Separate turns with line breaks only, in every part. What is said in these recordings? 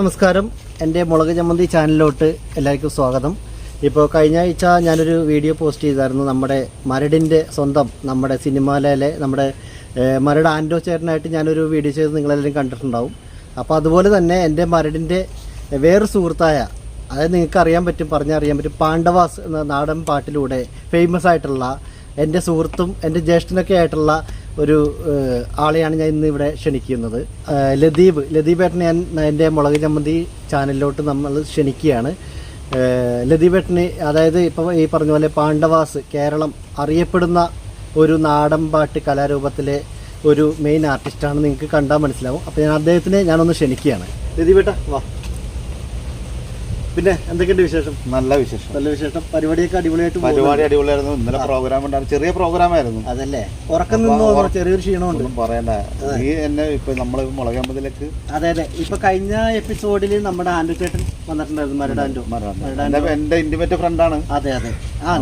നമസ്കാരം, എൻ്റെ മുളക് ചമ്മന്തി ചാനലിലോട്ട് എല്ലാവർക്കും സ്വാഗതം. ഇപ്പോൾ കഴിഞ്ഞ ആഴ്ച ഞാനൊരു വീഡിയോ പോസ്റ്റ് ചെയ്തായിരുന്നു. നമ്മുടെ മരടിൻ്റെ സ്വന്തം നമ്മുടെ സിനിമയിലെ നമ്മുടെ മരട് ആൻഡോ ചേട്ടനായിട്ട് ഞാനൊരു വീഡിയോ ചെയ്ത് നിങ്ങളെല്ലാവരും കണ്ടിട്ടുണ്ടാവും. അപ്പോൾ അതുപോലെ തന്നെ എൻ്റെ മരടിൻ്റെ വേറെ സുഹൃത്തായ, അതായത് നിങ്ങൾക്ക് അറിയാൻ പറ്റും, പറഞ്ഞറിയാൻ പറ്റും, പാണ്ഡവാസ് എന്ന നാടൻ പാട്ടിലൂടെ ഫേമസ് ആയിട്ടുള്ള എൻ്റെ സുഹൃത്തും എൻ്റെ ജ്യേഷ്ഠനൊക്കെ ആയിട്ടുള്ള ഒരു ആളെയാണ് ഞാൻ ഇന്ന് ഇവിടെ ക്ഷണിക്കുന്നത്. ലതീബ് ഏട്ടനെ ഞാൻ എൻ്റെ മുളക് ചമ്മന്തി ചാനലിലോട്ട് നമ്മൾ ക്ഷണിക്കുകയാണ്. ലതീബ് ഏട്ടന്, അതായത് ഇപ്പോൾ ഈ പറഞ്ഞ പോലെ പാണ്ഡവാസ് കേരളം അറിയപ്പെടുന്ന ഒരു നാടൻ പാട്ട് കലാരൂപത്തിലെ ഒരു മെയിൻ ആർട്ടിസ്റ്റാണ്. നിങ്ങൾക്ക് കണ്ടാൽ മനസ്സിലാവും. അപ്പോൾ ഞാൻ അദ്ദേഹത്തിനെ ഞാനൊന്ന് ക്ഷണിക്കുകയാണ്. ലതീബ് ഏട്ടാ വാ. പിന്നെ എന്തൊക്കെയുണ്ട് വിശേഷം?
നല്ല വിശേഷം.
പരിപാടിയൊക്കെ അടിപൊളിയായിട്ട്?
പരിപാടി അടിപൊളിയായിരുന്നു. ഇന്നലെ പ്രോഗ്രാം ഉണ്ടായിരുന്നു, ചെറിയ പ്രോഗ്രാമായിരുന്നു.
അതല്ലേ, ഉറക്കം നിന്നോ? ചെറിയൊരു ക്ഷീണമുണ്ട്.
പറയണ്ട, നീ എന്നെ ഇപ്പൊ നമ്മള് മുളക് ചമ്മന്തിയിലേക്ക്.
അതെ, ഇപ്പൊ കഴിഞ്ഞ എപ്പിസോഡിൽ നമ്മുടെ ആൻഡോ ചേട്ടൻ വന്നിട്ടുണ്ടായിരുന്നു. മരടാൻഡോ
എന്റെ ഇന്റിമേറ്റ് ഫ്രണ്ടാണ്.
അതെ.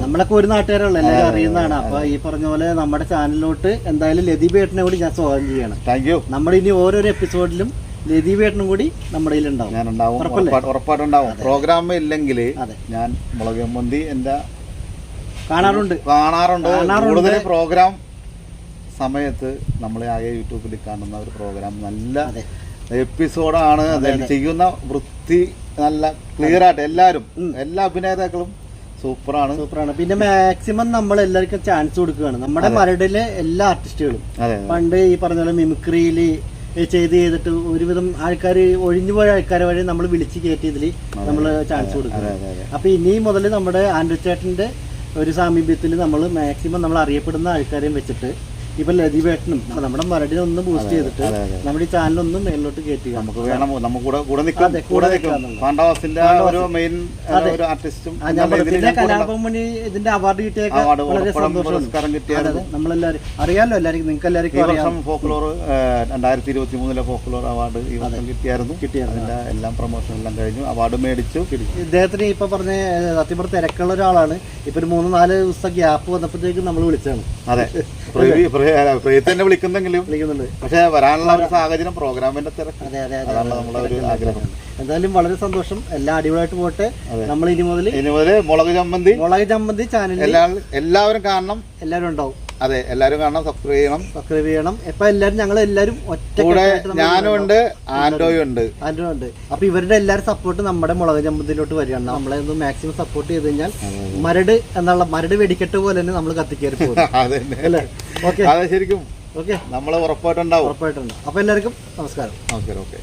നമ്മളൊക്കെ ഒരു നാട്ടുകാരുള്ള എല്ലാവരും അറിയുന്നതാണ്. അപ്പൊ ഈ പറഞ്ഞ പോലെ നമ്മുടെ ചാനലിലോട്ട് എന്തായാലും ലതീബ് ഏട്ടനെ കൂടി ഞാൻ സ്വാഗതം ചെയ്യണം.
Thank you.
നമ്മുടെ ഇനി ഓരോരോ എപ്പിസോഡിലും ലതീബ് ഏട്ടനും കൂടി നമ്മുടെ കയ്യിലുണ്ടാവും.
ഉറപ്പായിട്ടുണ്ടാവും. പ്രോഗ്രാം ഇല്ലെങ്കിൽ ഞാൻ മുളക് ചമ്മന്തി എന്റെ കാണാറുണ്ട്. കൂടുതൽ പ്രോഗ്രാം സമയത്ത് നമ്മളെ ആകെ യൂട്യൂബിൽ കാണുന്ന ഒരു പ്രോഗ്രാം നല്ല എപ്പിസോഡാണ്. ചെയ്യുന്ന വൃത്തി നല്ല ക്ലിയർ ആയിട്ട് എല്ലാവരും, എല്ലാ അഭിനേതാക്കളും സൂപ്പറാണ്. പിന്നെ മാക്സിമം നമ്മൾ എല്ലാവർക്കും ചാൻസ് കൊടുക്കുകയാണ്. നമ്മുടെ മരടിലെ എല്ലാ ആർട്ടിസ്റ്റുകളും പണ്ട് ഈ പറഞ്ഞ പോലെ മിമിക്രിയില് ചെയ്തിട്ട് ഒരുവിധം ആൾക്കാർ, ഒഴിഞ്ഞുപോയ ആൾക്കാരെ വഴി നമ്മൾ വിളിച്ച് കയറ്റിയതിൽ നമ്മൾ ചാൻസ് കൊടുക്കുന്നത്. അപ്പൊ ഇനി മുതൽ നമ്മുടെ ആൻഡോ ചേട്ടന്റെ ഒരു സാമീപ്യത്തിൽ നമ്മൾ മാക്സിമം നമ്മൾ അറിയപ്പെടുന്ന ആൾക്കാരെയും വെച്ചിട്ട് ഇപ്പൊ ലതീബ് ഏട്ടനും നമ്മുടെ മരടിനെ ഒന്ന് ബൂസ്റ്റ് ചെയ്തിട്ട് നമ്മുടെ ഈ ചാനലൊന്നും മേലോട്ട് കയറ്റുക. നമുക്ക് വേണം, കൂടെ പാണ്ഡവാസിന്റെ ഒരു മെയിൻ ആർട്ടിസ്റ്റും.
പിന്നെ കലാഭവമണി ഇതിന്റെ അവാർഡ് കിട്ടിയ വളരെ സന്തോഷമാണ്. നമ്മളെല്ലാവരും അറിയാലോ, എല്ലാവർക്കും നിങ്ങൾക്ക് എല്ലാവർക്കും
ഫോക്ലോർ 2023 ഫോക്ലോർ അവാർഡ് ഈ വർഷം കിട്ടിയായിരുന്നു. അതിന്റെ എല്ലാം പ്രൊമോഷൻ എല്ലാം കഴിഞ്ഞു, അവാർഡ് മേടിച്ചു.
ഇദ്ദേഹത്തിന് ഇപ്പൊ പറഞ്ഞ സത്യം തിരക്കുള്ള ഒരാളാണ്. ഇപ്പൊ ഒരു 3-4 ദിവസത്തെ ഗ്യാപ്പ് വന്നപ്പോഴത്തേക്കും നമ്മൾ വിളിച്ചാണ്.
അതെ, പ്രിയത്തെ വിളിക്കുന്നെങ്കിലും പക്ഷെ വരാനുള്ള ഒരു സാഹചര്യം, പ്രോഗ്രാമിന്റെ തിരക്ക്. അതാണ് നമ്മളെ ഒരു ആഗ്രഹം.
എന്തായാലും വളരെ സന്തോഷം. എല്ലാം അടിപൊളിയായിട്ട് പോട്ടെ. നമ്മൾ ഇനി മുതൽ
മുളക് ചമ്മന്തി
ചാനൽ
എല്ലാവരും കാണണം.
എല്ലാവരും ഉണ്ടാവും.
അതെ, എല്ലാവരും കാണണം. സബ്സ്ക്രൈബ് ചെയ്യണം.
ഇപ്പൊ ഞങ്ങൾ എല്ലാവരും ഒറ്റ,
ഞാനും ഉണ്ട്, ആൻഡോയും ഉണ്ട്.
അപ്പൊ ഇവരുടെ എല്ലാവരും സപ്പോർട്ട് നമ്മുടെ മുളക് ചമ്മന്തിയിലോട്ട് വരികയാണ്. നമ്മളെ ഒന്ന് മാക്സിമം സപ്പോർട്ട് ചെയ്ത് കഴിഞ്ഞാൽ മരട് വെടിക്കെട്ട് പോലെ തന്നെ നമ്മൾ കത്തിക്കേറി പോകും.
അല്ലേ? ഓക്കെ, ശരിക്കും
ഓക്കെ,
നമ്മൾ ഉറപ്പായിട്ടുണ്ടാവും.
അപ്പൊ എല്ലാവർക്കും നമസ്കാരം.
ഓക്കെ.